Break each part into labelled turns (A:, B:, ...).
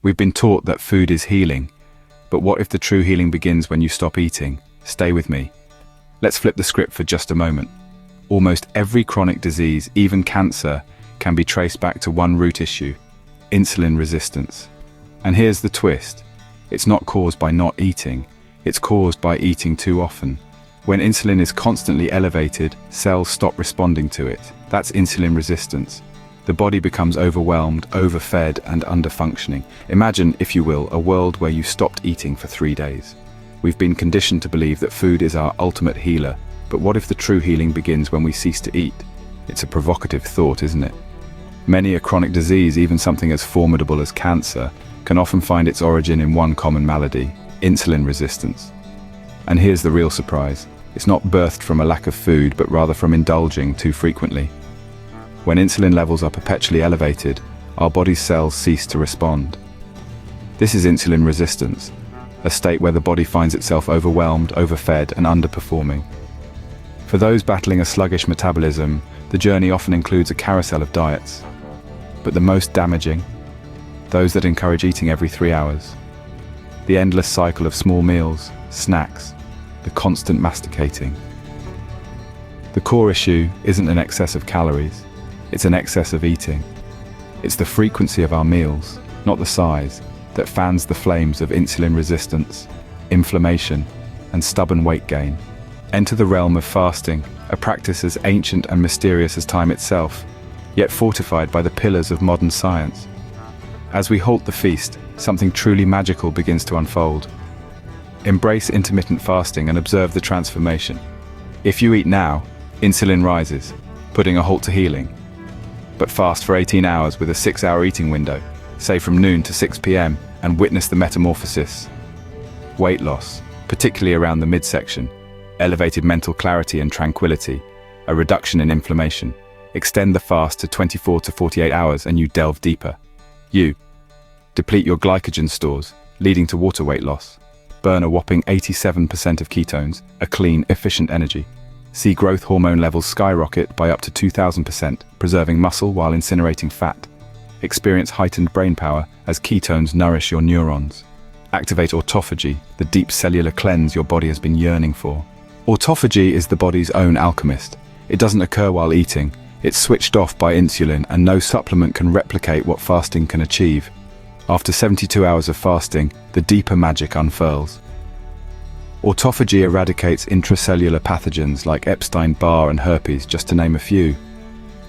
A: We've been taught that food is healing, but what if the true healing begins when you stop eating? Stay with me. Let's flip the script for just a moment. Almost every chronic disease, even cancer, can be traced back to one root issue: insulin resistance. And here's the twist. It's not caused by not eating, it's caused by eating too often. When insulin is constantly elevated, cells stop responding to it. That's insulin resistance. The body becomes overwhelmed, overfed, and underfunctioning. Imagine, if you will, a world where you stopped eating for 3 days. We've been conditioned to believe that food is our ultimate healer, but what if the true healing begins when we cease to eat? It's a provocative thought, isn't it? Many a chronic disease, even something as formidable as cancer, can often find its origin in one common malady: insulin resistance. And here's the real surprise. It's not birthed from a lack of food, but rather from indulging too frequently. When insulin levels are perpetually elevated, our body's cells cease to respond. This is insulin resistance, a state where the body finds itself overwhelmed, overfed, and underperforming. For those battling a sluggish metabolism, the journey often includes a carousel of diets. But the most damaging? Those that encourage eating every 3 hours. The endless cycle of small meals, snacks, the constant masticating. The core issue isn't an excess of calories, it's an excess of eating. It's the frequency of our meals, not the size, that fans the flames of insulin resistance, inflammation, and stubborn weight gain. Enter the realm of fasting, a practice as ancient and mysterious as time itself, yet fortified by the pillars of modern science. As we halt the feast, something truly magical begins to unfold. Embrace intermittent fasting and observe the transformation. If you eat now, insulin rises, putting a halt to healing. But fast for 18 hours with a 6-hour eating window, say from noon to 6 p.m, and witness the metamorphosis. Weight loss, particularly around the midsection, elevated mental clarity and tranquility, a reduction in inflammation. Extend the fast to 24 to 48 hours and you delve deeper. You deplete your glycogen stores, leading to water weight loss. Burn a whopping 87% of ketones, a clean, efficient energy. See growth hormone levels skyrocket by up to 2,000%, preserving muscle while incinerating fat. Experience heightened brain power as ketones nourish your neurons. Activate autophagy, the deep cellular cleanse your body has been yearning for. Autophagy is the body's own alchemist. It doesn't occur while eating. It's switched off by insulin, and no supplement can replicate what fasting can achieve. After 72 hours of fasting, the deeper magic unfurls. Autophagy eradicates intracellular pathogens like Epstein-Barr and herpes, just to name a few.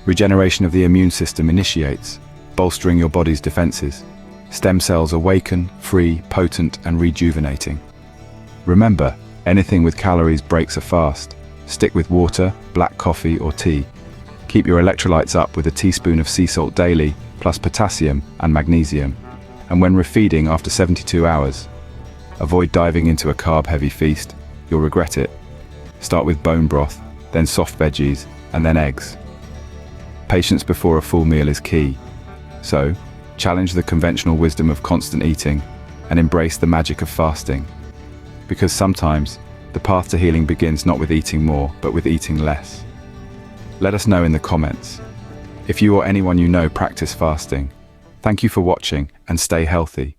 A: Regeneration of the immune system initiates, bolstering your body's defenses. Stem cells awaken, free, potent, and rejuvenating. Remember, anything with calories breaks a fast. Stick with water, black coffee, or tea. Keep your electrolytes up with a teaspoon of sea salt daily, plus potassium and magnesium. And when refeeding after 72 hours, avoid diving into a carb-heavy feast. You'll regret it. Start with bone broth, then soft veggies, and then eggs. Patience before a full meal is key. So, challenge the conventional wisdom of constant eating and embrace the magic of fasting. Because sometimes, the path to healing begins not with eating more, but with eating less. Let us know in the comments. If you or anyone you know practice fasting. Thank you for watching and stay healthy.